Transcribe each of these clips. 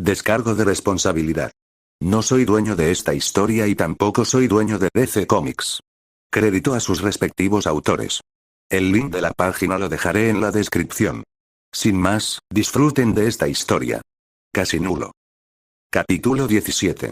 Descargo de responsabilidad. No soy dueño de esta historia y tampoco soy dueño de DC Comics. Crédito a sus respectivos autores. El link de la página lo dejaré en la descripción. Sin más, disfruten de esta historia. Casi nulo. Capítulo 17.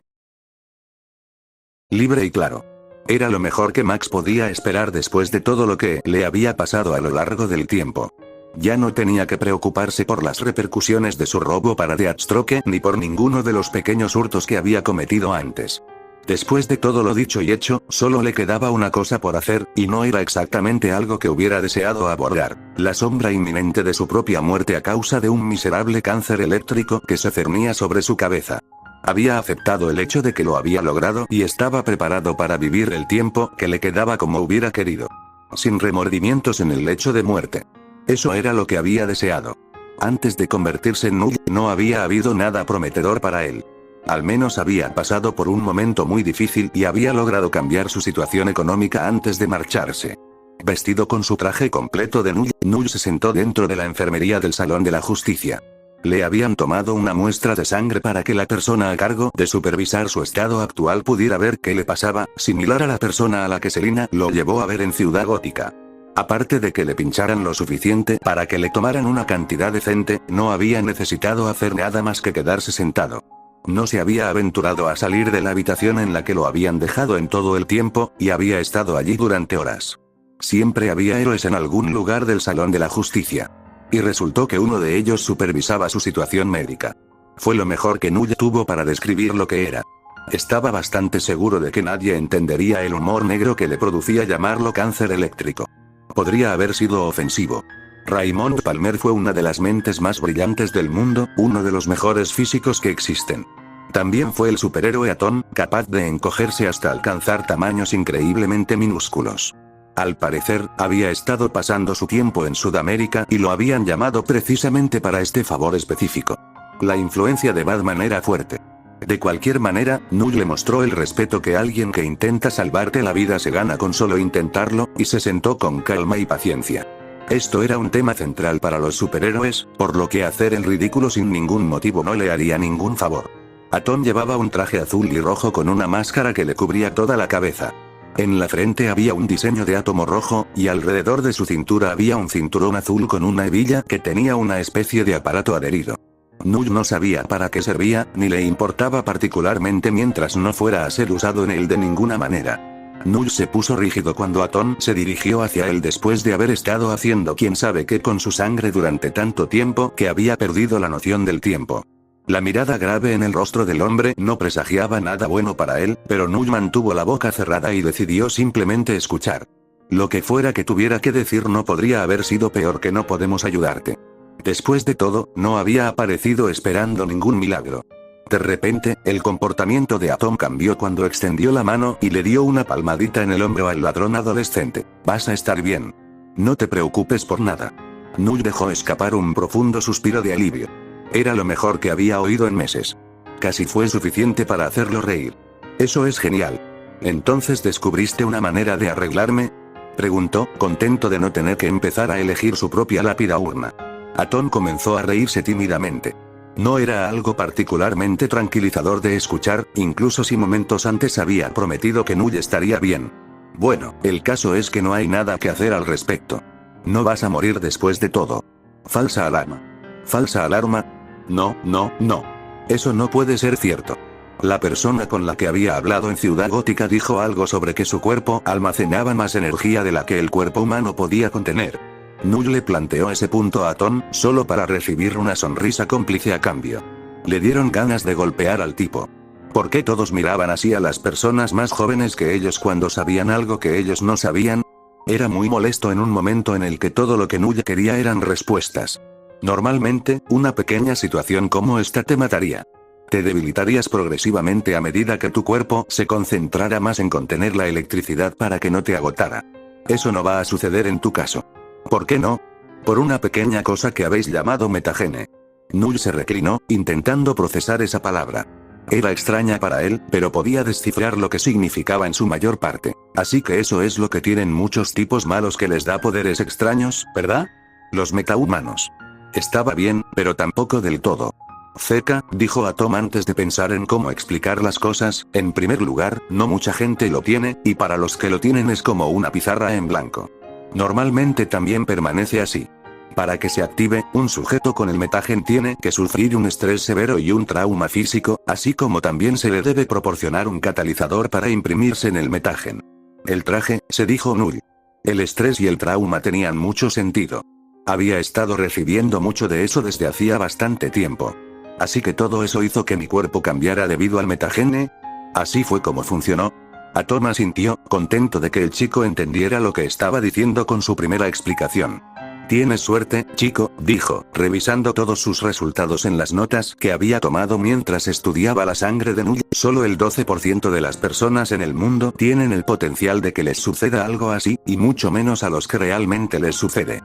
Libre y claro. Era lo mejor que Max podía esperar después de todo lo que le había pasado a lo largo del tiempo. Ya no tenía que preocuparse por las repercusiones de su robo para Deathstroke ni por ninguno de los pequeños hurtos que había cometido antes. Después de todo lo dicho y hecho, solo le quedaba una cosa por hacer, y no era exactamente algo que hubiera deseado abordar: la sombra inminente de su propia muerte a causa de un miserable cáncer eléctrico que se cernía sobre su cabeza. Había aceptado el hecho de que lo había logrado y estaba preparado para vivir el tiempo que le quedaba como hubiera querido. Sin remordimientos en el lecho de muerte. Eso era lo que había deseado. Antes de convertirse en Null, no había habido nada prometedor para él. Al menos había pasado por un momento muy difícil y había logrado cambiar su situación económica antes de marcharse. Vestido con su traje completo de Null, Null se sentó dentro de la enfermería del Salón de la Justicia. Le habían tomado una muestra de sangre para que la persona a cargo de supervisar su estado actual pudiera ver qué le pasaba, similar a la persona a la que Selina lo llevó a ver en Ciudad Gótica. Aparte de que le pincharan lo suficiente para que le tomaran una cantidad decente, no había necesitado hacer nada más que quedarse sentado. No se había aventurado a salir de la habitación en la que lo habían dejado en todo el tiempo, y había estado allí durante horas. Siempre había héroes en algún lugar del Salón de la Justicia. Y resultó que uno de ellos supervisaba su situación médica. Fue lo mejor que Null tuvo para describir lo que era. Estaba bastante seguro de que nadie entendería el humor negro que le producía llamarlo cáncer eléctrico. Podría haber sido ofensivo. Raymond Palmer fue una de las mentes más brillantes del mundo, uno de los mejores físicos que existen. También fue el superhéroe Atom, capaz de encogerse hasta alcanzar tamaños increíblemente minúsculos. Al parecer, había estado pasando su tiempo en Sudamérica y lo habían llamado precisamente para este favor específico. La influencia de Batman era fuerte. De cualquier manera, Null le mostró el respeto que alguien que intenta salvarte la vida se gana con solo intentarlo, y se sentó con calma y paciencia. Esto era un tema central para los superhéroes, por lo que hacer el ridículo sin ningún motivo no le haría ningún favor. Atom llevaba un traje azul y rojo con una máscara que le cubría toda la cabeza. En la frente había un diseño de átomo rojo, y alrededor de su cintura había un cinturón azul con una hebilla que tenía una especie de aparato adherido. Null no sabía para qué servía, ni le importaba particularmente mientras no fuera a ser usado en él de ninguna manera. Null se puso rígido cuando Atom se dirigió hacia él después de haber estado haciendo quién sabe qué con su sangre durante tanto tiempo que había perdido la noción del tiempo. La mirada grave en el rostro del hombre no presagiaba nada bueno para él, pero Null mantuvo la boca cerrada y decidió simplemente escuchar. Lo que fuera que tuviera que decir no podría haber sido peor que "no podemos ayudarte". Después de todo, no había aparecido esperando ningún milagro. De repente, el comportamiento de Atom cambió cuando extendió la mano y le dio una palmadita en el hombro al ladrón adolescente. «Vas a estar bien. No te preocupes por nada». Null dejó escapar un profundo suspiro de alivio. Era lo mejor que había oído en meses. Casi fue suficiente para hacerlo reír. «Eso es genial. ¿Entonces descubriste una manera de arreglarme?», preguntó, contento de no tener que empezar a elegir su propia lápida urna. Atom comenzó a reírse tímidamente. No era algo particularmente tranquilizador de escuchar, incluso si momentos antes había prometido que Null estaría bien. «Bueno, el caso es que no hay nada que hacer al respecto. No vas a morir después de todo». Falsa alarma. ¿Falsa alarma? No, no, no. Eso no puede ser cierto. La persona con la que había hablado en Ciudad Gótica dijo algo sobre que su cuerpo almacenaba más energía de la que el cuerpo humano podía contener. Null le planteó ese punto a Atom, solo para recibir una sonrisa cómplice a cambio. Le dieron ganas de golpear al tipo. ¿Por qué todos miraban así a las personas más jóvenes que ellos cuando sabían algo que ellos no sabían? Era muy molesto en un momento en el que todo lo que Null quería eran respuestas. Normalmente, una pequeña situación como esta te mataría. Te debilitarías progresivamente a medida que tu cuerpo se concentrara más en contener la electricidad para que no te agotara. Eso no va a suceder en tu caso. ¿Por qué no? Por una pequeña cosa que habéis llamado metagene. Null se reclinó, intentando procesar esa palabra. Era extraña para él, pero podía descifrar lo que significaba en su mayor parte. Así que eso es lo que tienen muchos tipos malos que les da poderes extraños, ¿verdad? Los metahumanos. Estaba bien, pero tampoco del todo. Zeka, dijo Atom antes de pensar en cómo explicar las cosas, en primer lugar, no mucha gente lo tiene, y para los que lo tienen es como una pizarra en blanco. Normalmente también permanece así. Para que se active, un sujeto con el metagen tiene que sufrir un estrés severo y un trauma físico, así como también se le debe proporcionar un catalizador para imprimirse en el metagen. El traje, se dijo Null. El estrés y el trauma tenían mucho sentido. Había estado recibiendo mucho de eso desde hacía bastante tiempo. Así que todo eso hizo que mi cuerpo cambiara debido al metagene. Así fue como funcionó. Atom asintió, contento de que el chico entendiera lo que estaba diciendo con su primera explicación. Tienes suerte, chico, dijo, revisando todos sus resultados en las notas que había tomado mientras estudiaba la sangre de Null. Solo el 12% de las personas en el mundo tienen el potencial de que les suceda algo así, y mucho menos a los que realmente les sucede.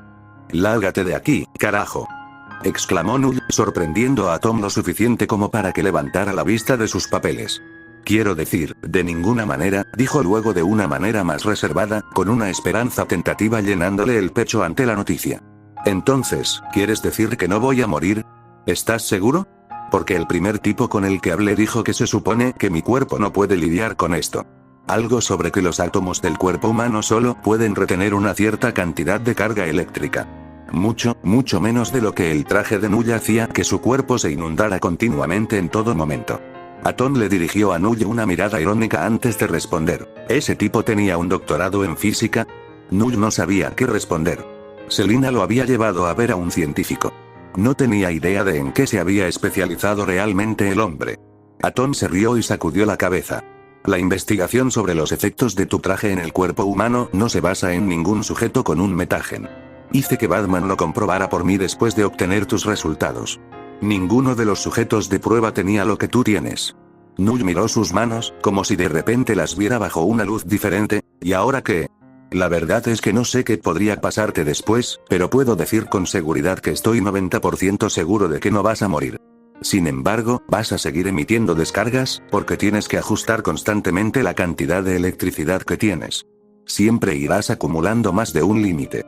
Lárgate de aquí, carajo. Exclamó Null, sorprendiendo a Atom lo suficiente como para que levantara la vista de sus papeles. Quiero decir, de ninguna manera, dijo luego de una manera más reservada, con una esperanza tentativa llenándole el pecho ante la noticia. Entonces, ¿quieres decir que no voy a morir? ¿Estás seguro? Porque el primer tipo con el que hablé dijo que se supone que mi cuerpo no puede lidiar con esto. Algo sobre que los átomos del cuerpo humano solo pueden retener una cierta cantidad de carga eléctrica. Mucho menos de lo que el traje de Null hacía que su cuerpo se inundara continuamente en todo momento. Atom le dirigió a Null una mirada irónica antes de responder. ¿Ese tipo tenía un doctorado en física? Null no sabía qué responder. Selina lo había llevado a ver a un científico. No tenía idea de en qué se había especializado realmente el hombre. Atom se rió y sacudió la cabeza. La investigación sobre los efectos de tu traje en el cuerpo humano no se basa en ningún sujeto con un metagen. Hice que Batman lo comprobara por mí después de obtener tus resultados. Ninguno de los sujetos de prueba tenía lo que tú tienes. Null miró sus manos, como si de repente las viera bajo una luz diferente. ¿Y ahora qué? La verdad es que no sé qué podría pasarte después, pero puedo decir con seguridad que estoy 90% seguro de que no vas a morir. Sin embargo, vas a seguir emitiendo descargas, porque tienes que ajustar constantemente la cantidad de electricidad que tienes. Siempre irás acumulando más de un límite.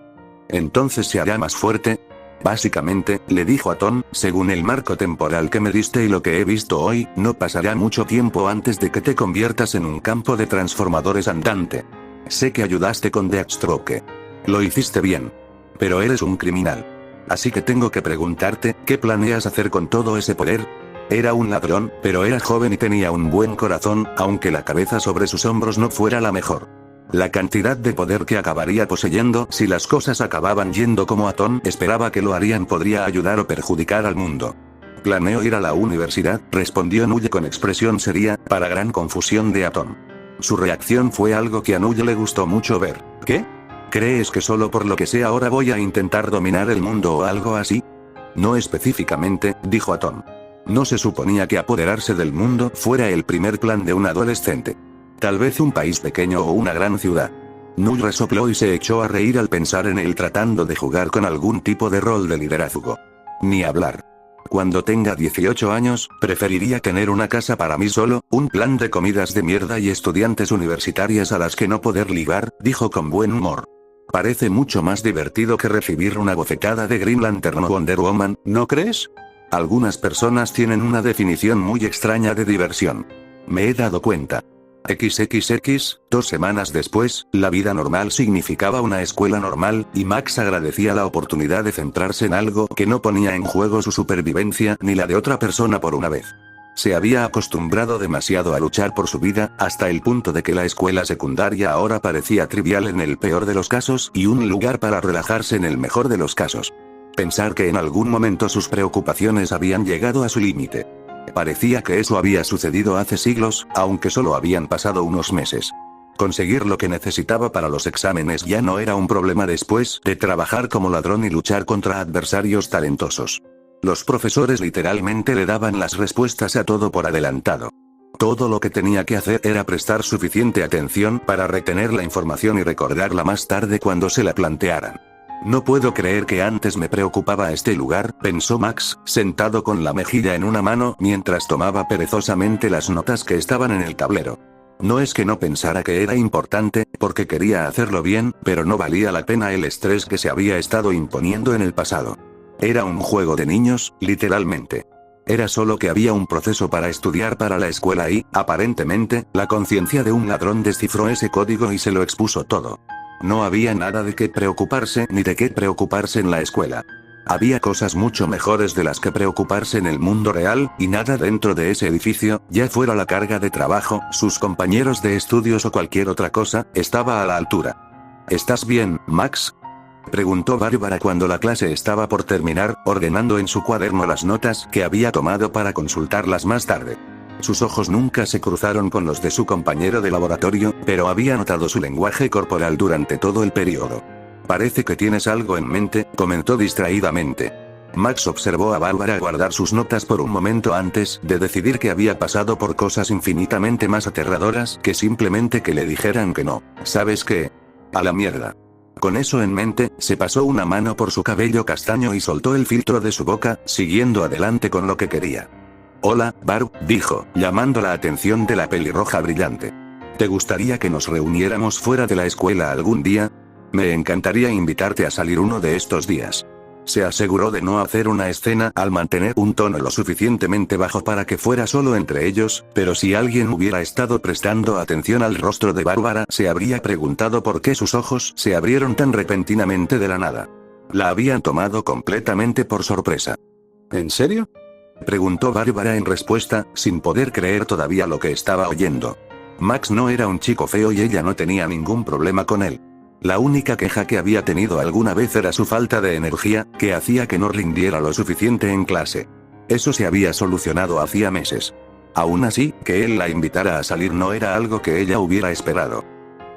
Entonces se hará más fuerte. Básicamente, le dijo Atom, según el marco temporal que me diste y lo que he visto hoy, no pasará mucho tiempo antes de que te conviertas en un campo de transformadores andante. Sé que ayudaste con Deathstroke. Lo hiciste bien. Pero eres un criminal. Así que tengo que preguntarte, ¿qué planeas hacer con todo ese poder? Era un ladrón, pero era joven y tenía un buen corazón, aunque la cabeza sobre sus hombros no fuera la mejor. La cantidad de poder que acabaría poseyendo si las cosas acababan yendo como Atom esperaba que lo harían podría ayudar o perjudicar al mundo. Planeo ir a la universidad, respondió Null con expresión seria, para gran confusión de Atom. Su reacción fue algo que a Null le gustó mucho ver. ¿Qué? ¿Crees que solo por lo que sé ahora voy a intentar dominar el mundo o algo así? No específicamente, dijo Atom. No se suponía que apoderarse del mundo fuera el primer plan de un adolescente. Tal vez un país pequeño o una gran ciudad. Null resopló y se echó a reír al pensar en él tratando de jugar con algún tipo de rol de liderazgo. Ni hablar. Cuando tenga 18 años, preferiría tener una casa para mí solo, un plan de comidas de mierda y estudiantes universitarias a las que no poder ligar, dijo con buen humor. Parece mucho más divertido que recibir una bofetada de Green Lantern o Wonder Woman, ¿no crees? Algunas personas tienen una definición muy extraña de diversión. Me he dado cuenta. XXX, 2 semanas después, la vida normal significaba una escuela normal, y Max agradecía la oportunidad de centrarse en algo que no ponía en juego su supervivencia ni la de otra persona por una vez. Se había acostumbrado demasiado a luchar por su vida, hasta el punto de que la escuela secundaria ahora parecía trivial en el peor de los casos y un lugar para relajarse en el mejor de los casos. Pensar que en algún momento sus preocupaciones habían llegado a su límite. Parecía que eso había sucedido hace siglos, aunque solo habían pasado unos meses. Conseguir lo que necesitaba para los exámenes ya no era un problema después de trabajar como ladrón y luchar contra adversarios talentosos. Los profesores literalmente le daban las respuestas a todo por adelantado. Todo lo que tenía que hacer era prestar suficiente atención para retener la información y recordarla más tarde cuando se la plantearan. No puedo creer que antes me preocupaba este lugar, pensó Max, sentado con la mejilla en una mano mientras tomaba perezosamente las notas que estaban en el tablero. No es que no pensara que era importante, porque quería hacerlo bien, pero no valía la pena el estrés que se había estado imponiendo en el pasado. Era un juego de niños, literalmente. Era solo que había un proceso para estudiar para la escuela y, aparentemente, la conciencia de un ladrón descifró ese código y se lo expuso todo. No había nada de qué preocuparse ni de qué preocuparse en la escuela. Había cosas mucho mejores de las que preocuparse en el mundo real, y nada dentro de ese edificio, ya fuera la carga de trabajo, sus compañeros de estudios o cualquier otra cosa, estaba a la altura. ¿Estás bien, Max?, preguntó Bárbara cuando la clase estaba por terminar, ordenando en su cuaderno las notas que había tomado para consultarlas más tarde. Sus ojos nunca se cruzaron con los de su compañero de laboratorio, pero había notado su lenguaje corporal durante todo el periodo. Parece que tienes algo en mente, comentó distraídamente. Max observó a Bárbara guardar sus notas por un momento antes de decidir que había pasado por cosas infinitamente más aterradoras que simplemente que le dijeran que no. ¿Sabes qué? A la mierda. Con eso en mente, se pasó una mano por su cabello castaño y soltó el filtro de su boca, siguiendo adelante con lo que quería. Hola, Barb, dijo, llamando la atención de la pelirroja brillante. ¿Te gustaría que nos reuniéramos fuera de la escuela algún día? Me encantaría invitarte a salir uno de estos días. Se aseguró de no hacer una escena al mantener un tono lo suficientemente bajo para que fuera solo entre ellos, pero si alguien hubiera estado prestando atención al rostro de Bárbara se habría preguntado por qué sus ojos se abrieron tan repentinamente de la nada. La habían tomado completamente por sorpresa. ¿En serio?, preguntó Bárbara en respuesta, sin poder creer todavía lo que estaba oyendo. Max no era un chico feo y ella no tenía ningún problema con él. La única queja que había tenido alguna vez era su falta de energía, que hacía que no rindiera lo suficiente en clase. Eso se había solucionado hacía meses. Aún así, que él la invitara a salir no era algo que ella hubiera esperado.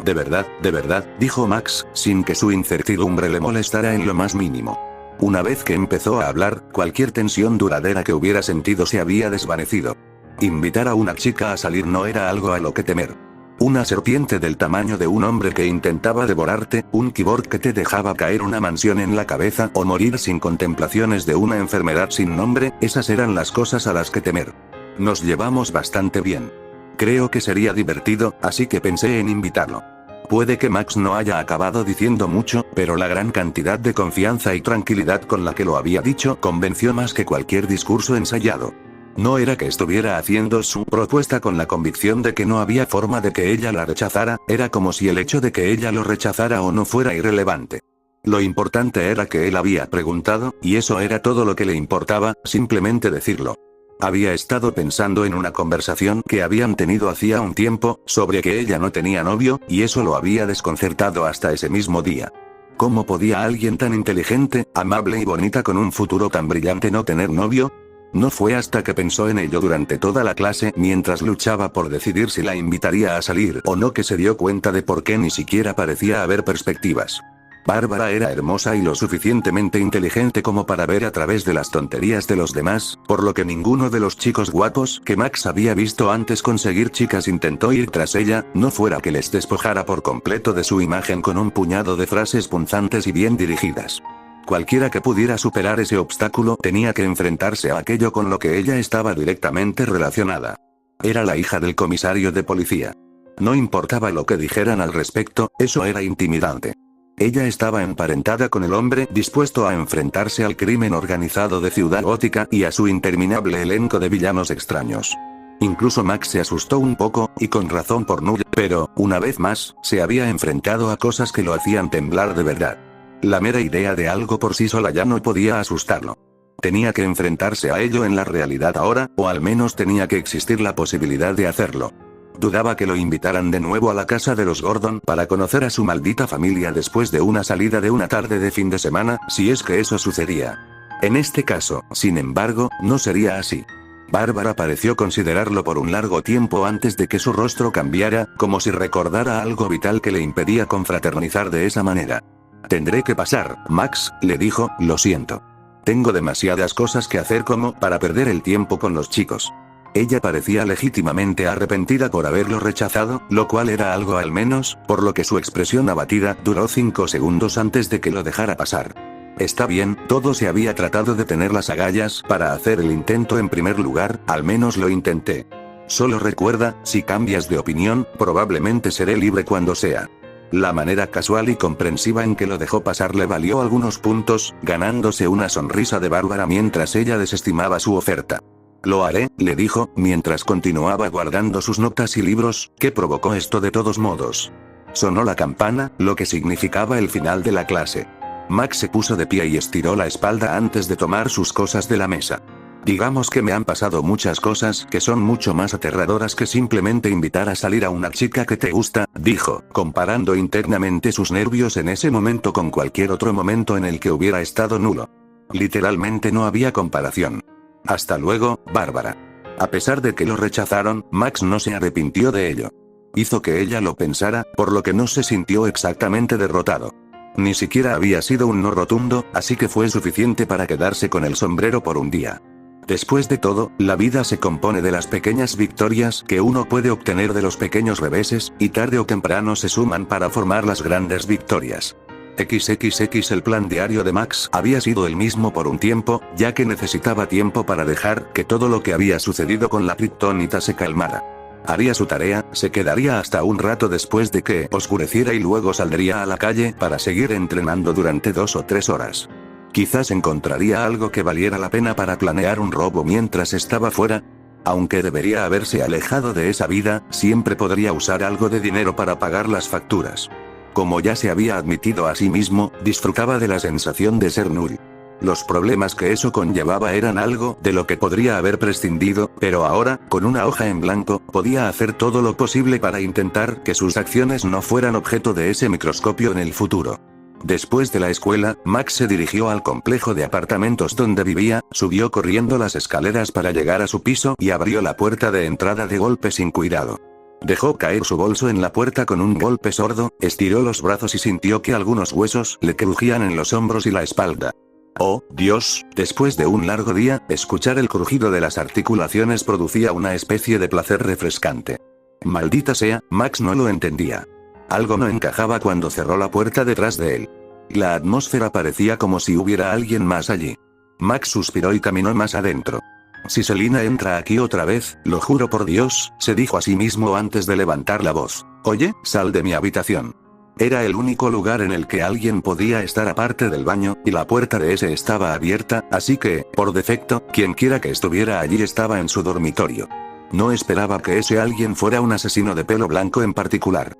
De verdad, dijo Max, sin que su incertidumbre le molestara en lo más mínimo. Una vez que empezó a hablar, cualquier tensión duradera que hubiera sentido se había desvanecido. Invitar a una chica a salir no era algo a lo que temer. Una serpiente del tamaño de un hombre que intentaba devorarte, un cyborg que te dejaba caer una mansión en la cabeza o morir sin contemplaciones de una enfermedad sin nombre, esas eran las cosas a las que temer. Nos llevamos bastante bien. Creo que sería divertido, así que pensé en invitarlo. Puede que Max no haya acabado diciendo mucho, pero la gran cantidad de confianza y tranquilidad con la que lo había dicho convenció más que cualquier discurso ensayado. No era que estuviera haciendo su propuesta con la convicción de que no había forma de que ella la rechazara, era como si el hecho de que ella lo rechazara o no fuera irrelevante. Lo importante era que él había preguntado, y eso era todo lo que le importaba, simplemente decirlo. Había estado pensando en una conversación que habían tenido hacía un tiempo, sobre que ella no tenía novio, y eso lo había desconcertado hasta ese mismo día. ¿Cómo podía alguien tan inteligente, amable y bonita con un futuro tan brillante no tener novio? No fue hasta que pensó en ello durante toda la clase mientras luchaba por decidir si la invitaría a salir o no que se dio cuenta de por qué ni siquiera parecía haber perspectivas. Bárbara era hermosa y lo suficientemente inteligente como para ver a través de las tonterías de los demás, por lo que ninguno de los chicos guapos que Max había visto antes conseguir chicas intentó ir tras ella, no fuera que les despojara por completo de su imagen con un puñado de frases punzantes y bien dirigidas. Cualquiera que pudiera superar ese obstáculo tenía que enfrentarse a aquello con lo que ella estaba directamente relacionada. Era la hija del comisario de policía. No importaba lo que dijeran al respecto, eso era intimidante. Ella estaba emparentada con el hombre dispuesto a enfrentarse al crimen organizado de Ciudad Gótica y a su interminable elenco de villanos extraños. Incluso Max se asustó un poco, y con razón por Null, pero, una vez más, se había enfrentado a cosas que lo hacían temblar de verdad. La mera idea de algo por sí sola ya no podía asustarlo. Tenía que enfrentarse a ello en la realidad ahora, o al menos tenía que existir la posibilidad de hacerlo. Dudaba que lo invitaran de nuevo a la casa de los Gordon para conocer a su maldita familia después de una salida de una tarde de fin de semana, si es que eso sucedía. En este caso, sin embargo, no sería así. Bárbara pareció considerarlo por un largo tiempo antes de que su rostro cambiara, como si recordara algo vital que le impedía confraternizar de esa manera. Tendré que pasar, Max, le dijo, lo siento. Tengo demasiadas cosas que hacer como para perder el tiempo con los chicos. Ella parecía legítimamente arrepentida por haberlo rechazado, lo cual era algo al menos, por lo que su expresión abatida duró 5 segundos antes de que lo dejara pasar. Está bien, todo se había tratado de tener las agallas para hacer el intento en primer lugar, al menos lo intenté. Solo recuerda, si cambias de opinión, probablemente seré libre cuando sea. La manera casual y comprensiva en que lo dejó pasar le valió algunos puntos, ganándose una sonrisa de Bárbara mientras ella desestimaba su oferta. Lo haré, le dijo, mientras continuaba guardando sus notas y libros. ¿Qué provocó esto de todos modos? Sonó la campana, lo que significaba el final de la clase. Max se puso de pie y estiró la espalda antes de tomar sus cosas de la mesa. Digamos que me han pasado muchas cosas que son mucho más aterradoras que simplemente invitar a salir a una chica que te gusta, dijo, comparando internamente sus nervios en ese momento con cualquier otro momento en el que hubiera estado nulo. Literalmente no había comparación. Hasta luego, Bárbara. A pesar de que lo rechazaron, Max no se arrepintió de ello. Hizo que ella lo pensara, por lo que no se sintió exactamente derrotado. Ni siquiera había sido un no rotundo, así que fue suficiente para quedarse con el sombrero por un día. Después de todo, la vida se compone de las pequeñas victorias que uno puede obtener de los pequeños reveses, y tarde o temprano se suman para formar las grandes victorias. XXX. El plan diario de Max había sido el mismo por un tiempo, ya que necesitaba tiempo para dejar que todo lo que había sucedido con la kriptonita se calmara. Haría su tarea, se quedaría hasta un rato después de que oscureciera y luego saldría a la calle para seguir entrenando durante 2 o 3 horas. Quizás encontraría algo que valiera la pena para planear un robo mientras estaba fuera. Aunque debería haberse alejado de esa vida, siempre podría usar algo de dinero para pagar las facturas. Como ya se había admitido a sí mismo, disfrutaba de la sensación de ser null. Los problemas que eso conllevaba eran algo de lo que podría haber prescindido, pero ahora, con una hoja en blanco, podía hacer todo lo posible para intentar que sus acciones no fueran objeto de ese microscopio en el futuro. Después de la escuela, Max se dirigió al complejo de apartamentos donde vivía, subió corriendo las escaleras para llegar a su piso y abrió la puerta de entrada de golpe sin cuidado. Dejó caer su bolso en la puerta con un golpe sordo, estiró los brazos y sintió que algunos huesos le crujían en los hombros y la espalda. Oh, Dios, después de un largo día, escuchar el crujido de las articulaciones producía una especie de placer refrescante. Maldita sea, Max no lo entendía. Algo no encajaba cuando cerró la puerta detrás de él. La atmósfera parecía como si hubiera alguien más allí. Max suspiró y caminó más adentro. Si Selina entra aquí otra vez, lo juro por Dios, se dijo a sí mismo antes de levantar la voz. Oye, sal de mi habitación. Era el único lugar en el que alguien podía estar aparte del baño, y la puerta de ese estaba abierta, así que, por defecto, quienquiera que estuviera allí estaba en su dormitorio. No esperaba que ese alguien fuera un asesino de pelo blanco en particular.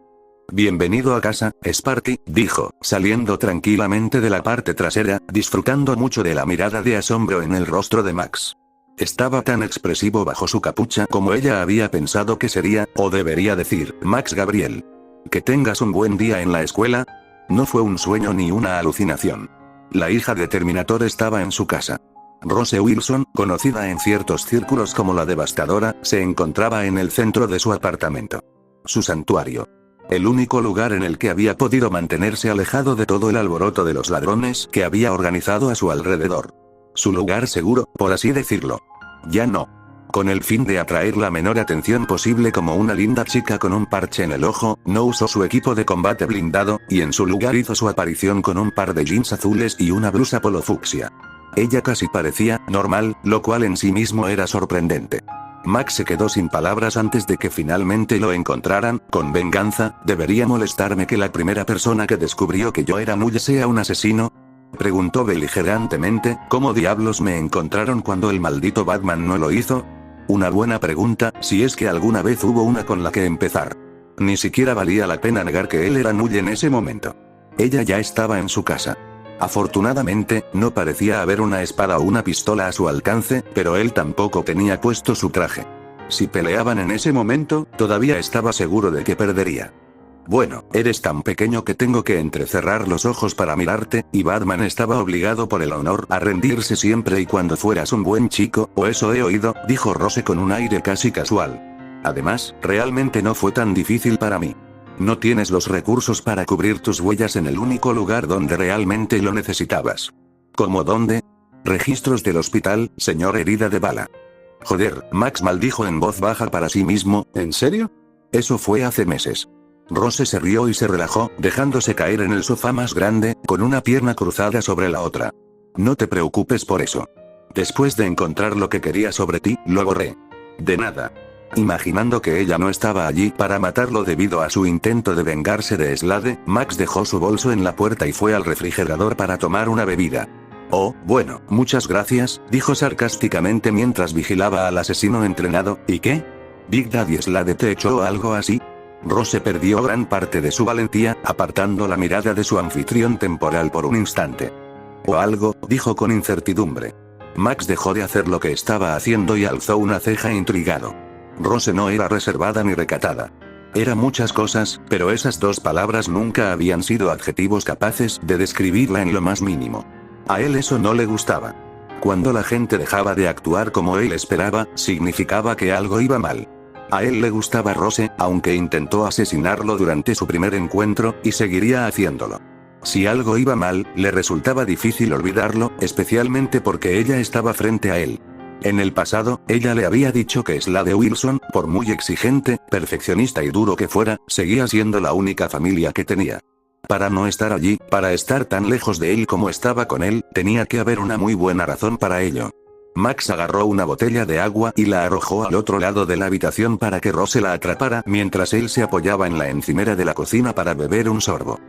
Bienvenido a casa, Sparty, dijo, saliendo tranquilamente de la parte trasera, disfrutando mucho de la mirada de asombro en el rostro de Max. Estaba tan expresivo bajo su capucha como ella había pensado que sería, o debería decir, Max Gabriel. Que tengas un buen día en la escuela. No fue un sueño ni una alucinación. La hija de Terminator estaba en su casa. Rose Wilson, conocida en ciertos círculos como la devastadora, se encontraba en el centro de su apartamento. Su santuario. El único lugar en el que había podido mantenerse alejado de todo el alboroto de los ladrones que había organizado a su alrededor. Su lugar seguro, por así decirlo. Ya no. Con el fin de atraer la menor atención posible como una linda chica con un parche en el ojo, no usó su equipo de combate blindado, y en su lugar hizo su aparición con un par de jeans azules y una blusa polo fucsia. Ella casi parecía normal, lo cual en sí mismo era sorprendente. Max se quedó sin palabras antes de que finalmente lo encontraran. Con venganza, ¿debería molestarme que la primera persona que descubrió que yo era null sea un asesino? Preguntó beligerantemente. ¿Cómo diablos me encontraron cuando el maldito Batman no lo hizo? Una buena pregunta, si es que alguna vez hubo una con la que empezar. Ni siquiera valía la pena negar que él era null en ese momento. Ella ya estaba en su casa. Afortunadamente, no parecía haber una espada o una pistola a su alcance, pero él tampoco tenía puesto su traje. Si peleaban en ese momento, todavía estaba seguro de que perdería. Bueno, eres tan pequeño que tengo que entrecerrar los ojos para mirarte, y Batman estaba obligado por el honor a rendirse siempre y cuando fueras un buen chico, o eso he oído, dijo Rose con un aire casi casual. Además, realmente no fue tan difícil para mí. No tienes los recursos para cubrir tus huellas en el único lugar donde realmente lo necesitabas. ¿Cómo dónde? Registros del hospital, señor herida de bala. Joder, Max maldijo en voz baja para sí mismo, ¿en serio? Eso fue hace meses. Rose se rió y se relajó, dejándose caer en el sofá más grande, con una pierna cruzada sobre la otra. No te preocupes por eso. Después de encontrar lo que quería sobre ti, lo borré. De nada. Imaginando que ella no estaba allí para matarlo debido a su intento de vengarse de Slade, Max dejó su bolso en la puerta y fue al refrigerador para tomar una bebida. Oh, bueno, muchas gracias, dijo sarcásticamente mientras vigilaba al asesino entrenado. ¿Y qué? ¿Big Daddy Slade te echó o algo así? Rose perdió gran parte de su valentía, apartando la mirada de su anfitrión temporal por un instante. O algo, dijo con incertidumbre. Max dejó de hacer lo que estaba haciendo y alzó una ceja intrigado. Rose no era reservada ni recatada. Era muchas cosas, pero esas dos palabras nunca habían sido adjetivos capaces de describirla en lo más mínimo. A él eso no le gustaba. Cuando la gente dejaba de actuar como él esperaba, significaba que algo iba mal. A él le gustaba Rose, aunque intentó asesinarlo durante su primer encuentro, y seguiría haciéndolo. Si algo iba mal, le resultaba difícil olvidarlo, especialmente porque ella estaba frente a él. En el pasado, ella le había dicho que Slade Wilson, por muy exigente, perfeccionista y duro que fuera, seguía siendo la única familia que tenía. Para no estar allí, para estar tan lejos de él como estaba con él, tenía que haber una muy buena razón para ello. Max agarró una botella de agua y la arrojó al otro lado de la habitación para que Rose la atrapara mientras él se apoyaba en la encimera de la cocina para beber un sorbo.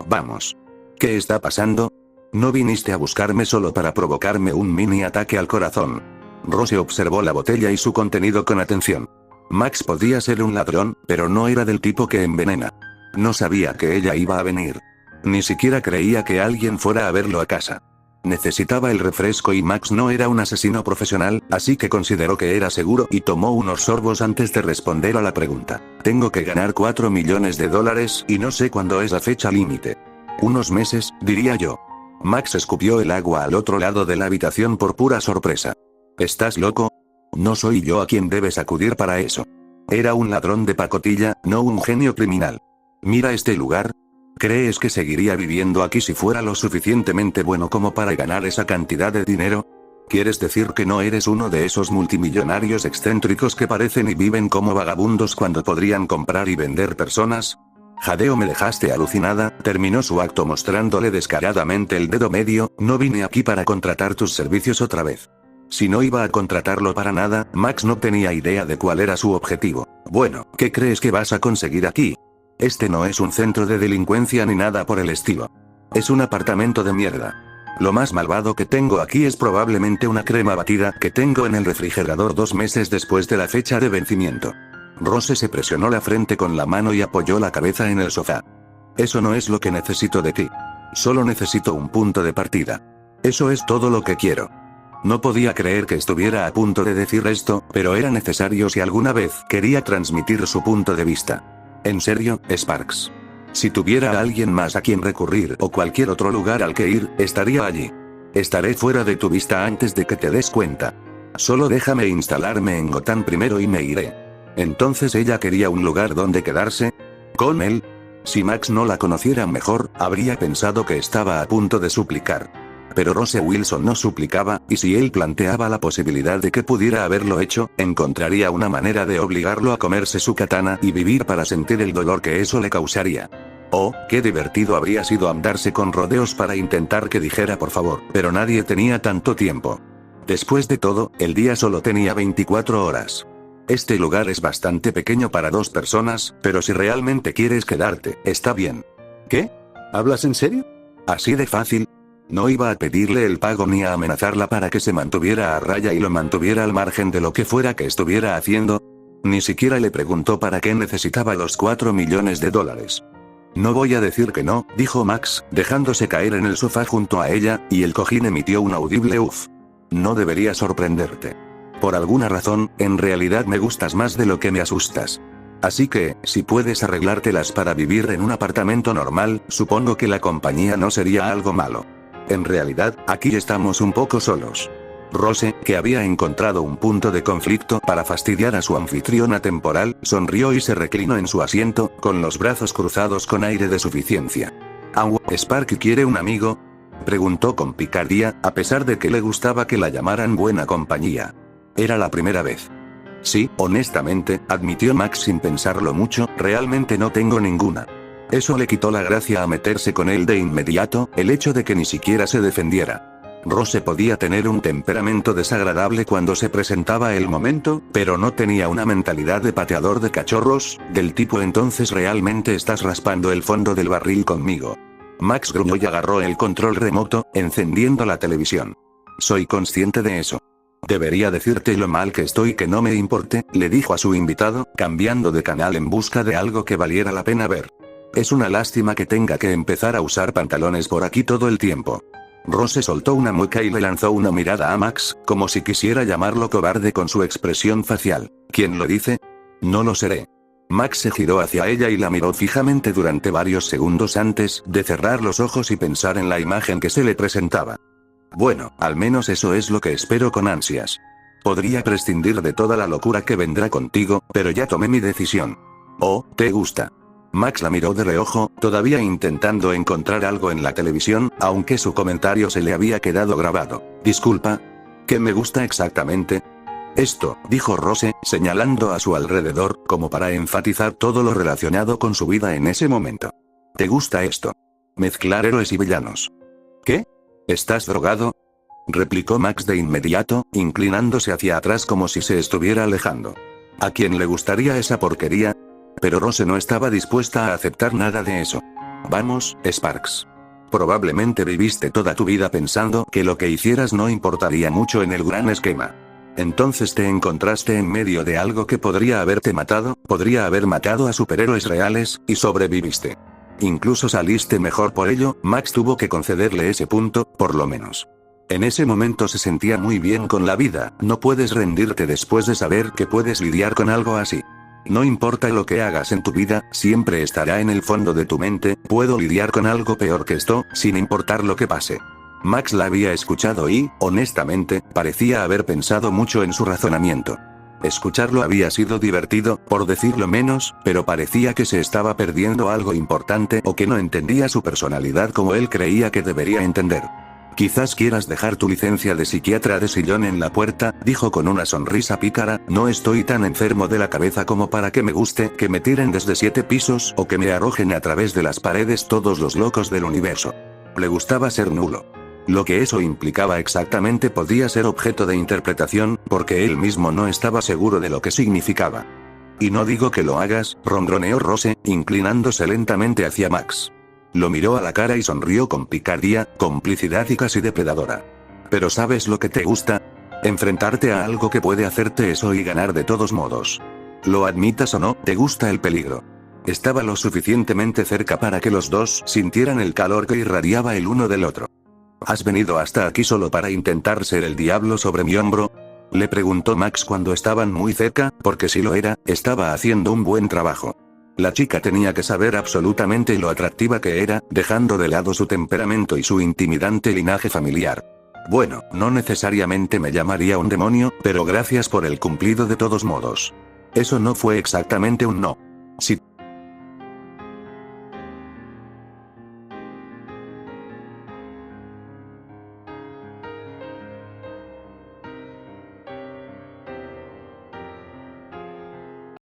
Vamos. ¿Qué está pasando? No viniste a buscarme solo para provocarme un mini ataque al corazón. Rose observó la botella y su contenido con atención. Max podía ser un ladrón, pero no era del tipo que envenena. No sabía que ella iba a venir. Ni siquiera creía que alguien fuera a verlo a casa. Necesitaba el refresco y Max no era un asesino profesional, así que consideró que era seguro y tomó unos sorbos antes de responder a la pregunta. Tengo que ganar $4 millones y no sé cuándo es la fecha límite. Unos meses, diría yo. Max escupió el agua al otro lado de la habitación por pura sorpresa. ¿Estás loco? No soy yo a quien debes acudir para eso. Era un ladrón de pacotilla, no un genio criminal. Mira este lugar. ¿Crees que seguiría viviendo aquí si fuera lo suficientemente bueno como para ganar esa cantidad de dinero? ¿Quieres decir que no eres uno de esos multimillonarios excéntricos que parecen y viven como vagabundos cuando podrían comprar y vender personas? Jadeo, me dejaste alucinada, terminó su acto mostrándole descaradamente el dedo medio. No vine aquí para contratar tus servicios otra vez. Si no iba a contratarlo para nada, Max no tenía idea de cuál era su objetivo. Bueno, ¿qué crees que vas a conseguir aquí? Este no es un centro de delincuencia ni nada por el estilo. Es un apartamento de mierda. Lo más malvado que tengo aquí es probablemente una crema batida que tengo en el refrigerador 2 meses después de la fecha de vencimiento. Rose se presionó la frente con la mano y apoyó la cabeza en el sofá. Eso no es lo que necesito de ti. Solo necesito un punto de partida. Eso es todo lo que quiero. No podía creer que estuviera a punto de decir esto, pero era necesario si alguna vez quería transmitir su punto de vista. En serio, Sparks. Si tuviera a alguien más a quien recurrir o cualquier otro lugar al que ir, estaría allí. Estaré fuera de tu vista antes de que te des cuenta. Solo déjame instalarme en Gotham primero y me iré. Entonces ella quería un lugar donde quedarse. ¿Con él? Si Max no la conociera mejor, habría pensado que estaba a punto de suplicar. Pero Rose Wilson no suplicaba, y si él planteaba la posibilidad de que pudiera haberlo hecho, encontraría una manera de obligarlo a comerse su katana y vivir para sentir el dolor que eso le causaría. Oh, qué divertido habría sido andarse con rodeos para intentar que dijera por favor, pero nadie tenía tanto tiempo. Después de todo, el día solo tenía 24 horas. Este lugar es bastante pequeño para 2 personas, pero si realmente quieres quedarte, está bien. ¿Qué? ¿Hablas en serio? ¿Así de fácil? No iba a pedirle el pago ni a amenazarla para que se mantuviera a raya y lo mantuviera al margen de lo que fuera que estuviera haciendo. Ni siquiera le preguntó para qué necesitaba los $4 millones. No voy a decir que no, dijo Max, dejándose caer en el sofá junto a ella, y el cojín emitió un audible uff. No debería sorprenderte. Por alguna razón, en realidad me gustas más de lo que me asustas. Así que, si puedes arreglártelas para vivir en un apartamento normal, supongo que la compañía no sería algo malo. En realidad, aquí estamos un poco solos. Rose, que había encontrado un punto de conflicto para fastidiar a su anfitriona temporal, sonrió y se reclinó en su asiento, con los brazos cruzados con aire de suficiencia. ¿Spark quiere un amigo? Preguntó con picardía, a pesar de que le gustaba que la llamaran buena compañía. Era la primera vez. Sí, honestamente, admitió Max sin pensarlo mucho, realmente no tengo ninguna. Eso le quitó la gracia a meterse con él de inmediato, el hecho de que ni siquiera se defendiera. Rose podía tener un temperamento desagradable cuando se presentaba el momento, pero no tenía una mentalidad de pateador de cachorros, del tipo entonces realmente estás raspando el fondo del barril conmigo. Max gruñó y agarró el control remoto, encendiendo la televisión. Soy consciente de eso. Debería decirte lo mal que estoy que no me importe, le dijo a su invitado, cambiando de canal en busca de algo que valiera la pena ver. Es una lástima que tenga que empezar a usar pantalones por aquí todo el tiempo. Rose soltó una mueca y le lanzó una mirada a Max, como si quisiera llamarlo cobarde con su expresión facial. ¿Quién lo dice? No lo seré. Max se giró hacia ella y la miró fijamente durante varios segundos antes de cerrar los ojos y pensar en la imagen que se le presentaba. Bueno, al menos eso es lo que espero con ansias. Podría prescindir de toda la locura que vendrá contigo, pero ya tomé mi decisión. Oh, ¿te gusta? Max la miró de reojo, todavía intentando encontrar algo en la televisión, aunque su comentario se le había quedado grabado. Disculpa. ¿Qué me gusta exactamente? Esto, dijo Rose, señalando a su alrededor, como para enfatizar todo lo relacionado con su vida en ese momento. ¿Te gusta esto? Mezclar héroes y villanos. ¿Qué? ¿Estás drogado? Replicó Max de inmediato, inclinándose hacia atrás como si se estuviera alejando. ¿A quién le gustaría esa porquería? Pero Rose no estaba dispuesta a aceptar nada de eso. Vamos, Sparks. Probablemente viviste toda tu vida pensando que lo que hicieras no importaría mucho en el gran esquema. Entonces te encontraste en medio de algo que podría haberte matado, podría haber matado a superhéroes reales, y sobreviviste. Incluso saliste mejor por ello, Max tuvo que concederle ese punto, por lo menos. En ese momento se sentía muy bien con la vida, no puedes rendirte después de saber que puedes lidiar con algo así. No importa lo que hagas en tu vida, siempre estará en el fondo de tu mente, puedo lidiar con algo peor que esto, sin importar lo que pase. Max la había escuchado y, honestamente, parecía haber pensado mucho en su razonamiento. Escucharlo había sido divertido, por decirlo menos, pero parecía que se estaba perdiendo algo importante o que no entendía su personalidad como él creía que debería entender. Quizás quieras dejar tu licencia de psiquiatra de sillón en la puerta, dijo con una sonrisa pícara, no estoy tan enfermo de la cabeza como para que me guste que me tiren desde 7 pisos o que me arrojen a través de las paredes todos los locos del universo. Le gustaba ser nulo. Lo que eso implicaba exactamente podía ser objeto de interpretación, porque él mismo no estaba seguro de lo que significaba. Y no digo que lo hagas, ronroneó Rose, inclinándose lentamente hacia Max. Lo miró a la cara y sonrió con picardía, complicidad y casi depredadora. Pero ¿sabes lo que te gusta? Enfrentarte a algo que puede hacerte eso y ganar de todos modos. Lo admitas o no, te gusta el peligro. Estaba lo suficientemente cerca para que los dos sintieran el calor que irradiaba el uno del otro. ¿Has venido hasta aquí solo para intentar ser el diablo sobre mi hombro? Le preguntó Max cuando estaban muy cerca, porque si lo era, estaba haciendo un buen trabajo. La chica tenía que saber absolutamente lo atractiva que era, dejando de lado su temperamento y su intimidante linaje familiar. Bueno, no necesariamente me llamaría un demonio, pero gracias por el cumplido de todos modos. Eso no fue exactamente un no. Si